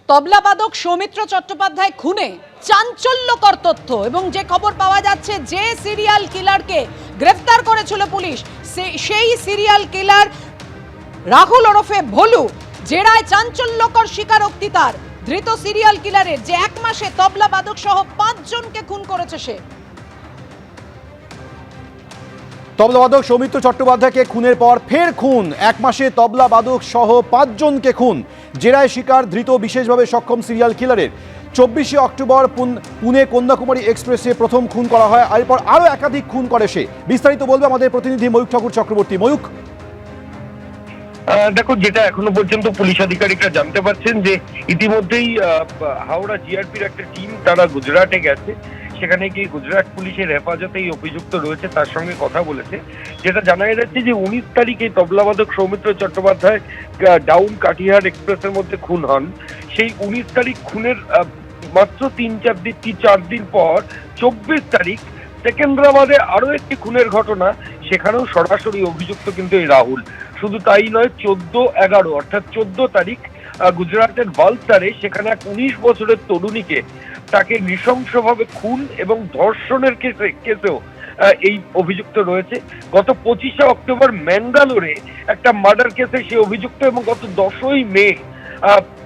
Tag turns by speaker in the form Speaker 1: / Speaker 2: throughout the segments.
Speaker 1: তবলাবাদক সৌমিত্র চট্টোপাধ্যায় খুনে চাঞ্চল্যকর তথ্য এবং যে খবর পাওয়া যাচ্ছে যে সিরিয়াল কিলারকে গ্রেফতার করেছিল পুলিশ সেই সিরিয়াল কিলার রাহুল ওরফে ভোলু জেরায় চাঞ্চল্যকর স্বীকারোক্তি তার। ধৃত সিরিয়াল কিলারের যে এক মাসে তবলাবাদক সহ 5 জনকে খুন করেছে সে।
Speaker 2: তবলাবাদক সৌমিত্র চট্টোপাধ্যায়কে খুনের পর ফের খুন, এক মাসে তবলাবাদক সহ 5 জনকে খুন, জেরায় শিকার ধৃত বিশেষভাবে সক্ষম সিরিয়াল কিলারের। 24শে অক্টোবর পুনে কন্যাকুমারী এক্সপ্রেসে প্রথম খুন করা হয়, এরপর আরও একাধিক খুন করে সে। বিস্তারিত বলবে আমাদের প্রতিনিধি ময়ূক ঠাকুর চক্রবর্তী। ময়ূক,
Speaker 3: দেখো, যেটা এখনো পর্যন্ত পুলিশ আধিকারিকরা জানতে পারছেন যে ইতিমধ্যেই হাওড়া জিআরপির একটা টিম তারা গুজরাটে গেছে, সেখানে গিয়ে গুজরাট পুলিশের হেফাজতে এই অভিযুক্ত রয়েছে তার সঙ্গে কথা বলেছে। যেটা জানা যাচ্ছে যে 19 তারিখে তবলাবাদক সৌমিত্র চট্টোপাধ্যায় ডাউন কাটিহার এক্সপ্রেসের মধ্যে খুন হন। সেই 19 তারিখ খুনের মাত্র 3-4 দিন পর 24 তারিখ সেকেন্দ্রাবাদে আরো একটি খুনের ঘটনা, সেখানেও সরাসরি অভিযুক্ত কিন্তু এই রাহুল। শুধু তাই নয়, 14-11 অর্থাৎ 14 তারিখ গুজরাটের বালতারে সেখানে এক 19 বছরের তরুণীকে তাকে নৃশংসভাবে খুন এবং ধর্ষণের কেসেও এই অভিযুক্ত রয়েছে। গত 25শে অক্টোবর ম্যাঙ্গালোরে একটা মার্ডার কেসে সে অভিযুক্ত এবং গত 10ই মে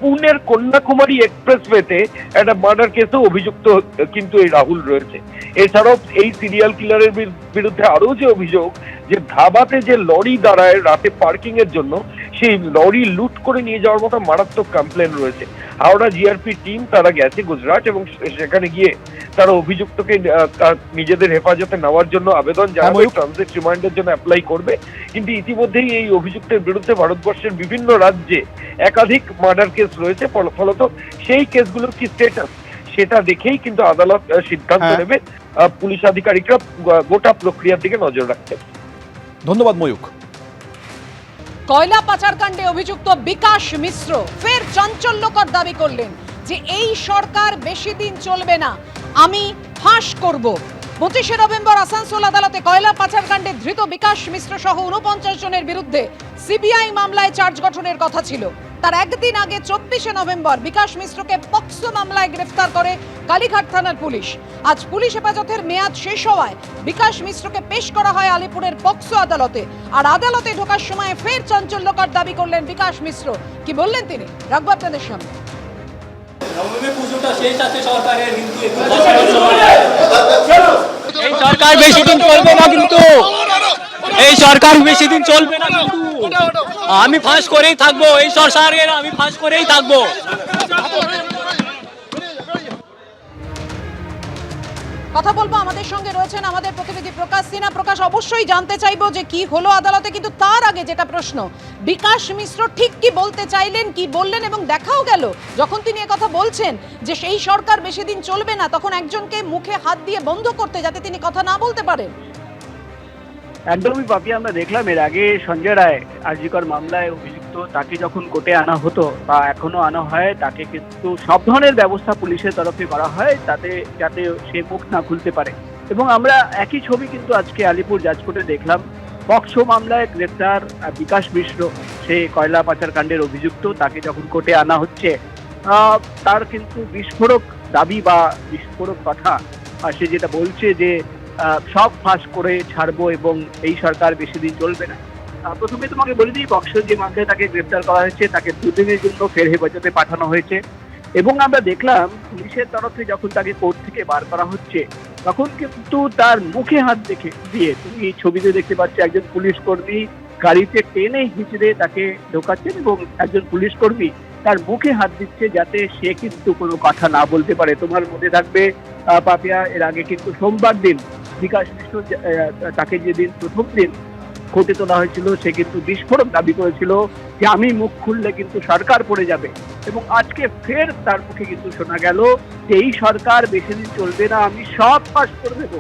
Speaker 3: পুনের কন্যাকুমারী এক্সপ্রেসওয়েতে একটা মার্ডার কেসে অভিযুক্ত কিন্তু এই রাহুল রয়েছে। এছাড়াও এই সিরিয়াল কিলারের বিরুদ্ধে আরো যে অভিযোগ যে ধাবাতে যে লরি দাঁড়ায় রাতে পার্কিং এর জন্য, সেই লরি লুট করে নিয়ে যাওয়ার মতো মারাত্মক কমপ্লেন রয়েছে। হাওড়া জিআরপি টিম তারা গেছে গুজরাট এবং সেখানে গিয়ে তারা অভিযুক্তকে নিজেদের হেফাজতে নেওয়ার জন্য আবেদন জানাবে, ট্রানজিট রিমান্ডের জন্য অ্যাপ্লাই করবে। কিন্তু ইতিমধ্যেই এই অভিযুক্তের বিরুদ্ধে ভারতবর্ষের বিভিন্ন রাজ্যে একাধিক মার্ডার কেস রয়েছে। ফলত সেই কেসগুলোর কি স্ট্যাটাস সেটা দেখেই কিন্তু আদালত সিদ্ধান্ত নেবে। পুলিশ আধিকারিকরা গোটা প্রক্রিয়ার দিকে নজর রাখছেন।
Speaker 2: ধন্যবাদ ময়ূক।
Speaker 1: কয়লা পাচারকাণ্ডে অভিযুক্ত বিকাশ মিশ্র ফের চাঞ্চল্যকর দাবি করলেন যে এই সরকার বেশি দিন চলবে না, আমি ফাঁস করব। 25শে নভেম্বর আসানসোল আদালতে কয়লা পাচারকাণ্ডে ধৃত বিকাশ মিশ্র সহ 49 জনের বিরুদ্ধে সিবিআই মামলায় চার্জ গঠনের কথা ছিল। তার একদিন আগে 24শে নভেম্বর বিকাশ মিশ্রকে পক্সো মামলায় গ্রেফতার করে কালীঘাট থানার পুলিশ। আজ পুলিশ হেফাজতের মেয়াদ শেষ হওয়ায় বিকাশ মিশ্রকে পেশ করা হয় আলিপুরের পক্সো আদালতে। আর আদালতে ঢোকার সময় ফের চাঞ্চল্যকর দাবি করলেন বিকাশ মিশ্র। কি বললেন তিনি, রাখবো আপনাদের সামনে।
Speaker 4: এই সরকার বেশি দিন চলবে না, কিন্তু এই সরকার বেশি দিন চলবে না, কিন্তু আমি ফাঁস করেই থাকবো। এই সরকারের আমি ফাঁস করেই থাকবো।
Speaker 1: কথা বলবো, আমাদের সঙ্গে রয়েছেন আমাদের প্রতিনিধি প্রকাশ সিনহা। প্রকাশ, অবশ্যই জানতে চাইবো যে কি হলো আদালতে, কিন্তু তার আগে যেটা প্রশ্ন, বিকাশ মিশ্র ঠিক কি বলতে চাইলেন, কি বললেন, এবং দেখাও গেল যখন তিনি কথা বলছেন যে সেই সরকার বেশি দিন চলবে না, তখন একজনকে মুখে হাত দিয়ে বন্ধ করতে, যাতে তিনি কথা না বলতে পারেন।
Speaker 5: একদমই পাপি, আমরা দেখলাম এর আগে সঞ্জয় রায় আরজিকর মামলায় অভিযুক্ত, তাকে যখন কোর্টে আনা হতো বা এখনো আনা হয়, তাকে কিন্তু সব ধরনের ব্যবস্থা পুলিশের তরফে করা হয় যাতে সে মুখ না খুলতে পারে। এবং আমরা একই ছবি কিন্তু আজকে আলিপুর জাজ কোর্টে দেখলাম। পক্সো মামলায় গ্রেফতার বিকাশ মিশ্র, সে কয়লা পাচার কাণ্ডের অভিযুক্ত, তাকে যখন কোর্টে আনা হচ্ছে তার কিন্তু বিস্ফোরক দাবি বা বিস্ফোরক কথা। সে যেটা বলছে যে সব ফাঁস করে ছাড়বো এবং এই সরকার বেশি দিন চলবে না। প্রথমে তোমাকে বলে দিই, পক্সো যে মামলায় তাকে গ্রেফতার করা হয়েছে তাকে 2 দিনের জন্য ফের হেফাজতে পাঠানো হয়েছে। এবং আমরা দেখলাম পুলিশের তরফে যখন তাকে কোর্ট থেকে বার করা হচ্ছে তখন কিন্তু তার মুখে হাত দিয়ে তুমি এই ছবিতে দেখতে পাচ্ছ, একজন পুলিশ কর্মী গাড়িতে টেনে হিঁচড়ে তাকে ঢোকাচ্ছেন এবং একজন পুলিশ কর্মী তার মুখে হাত দিচ্ছে যাতে সে কিন্তু কোনো কথা না বলতে পারে। তোমার মধ্যে থাকবে পাপিয়া, এর আগে কিন্তু সোমবার দিন বিকাশ মিশ্র তাকে যেদিন প্রথম দিন কোর্টে তোলা হয়েছিল, সে কিন্তু বিস্ফোরক দাবি করেছিল যে আমি মুখ খুললে কিন্তু সরকার পড়ে যাবে। এবং আজকে ফের তার মুখে কিন্তু শোনা গেল যে এই সরকার বেশি দিন চলবে না, আমি সব ফাঁস করে দেবো।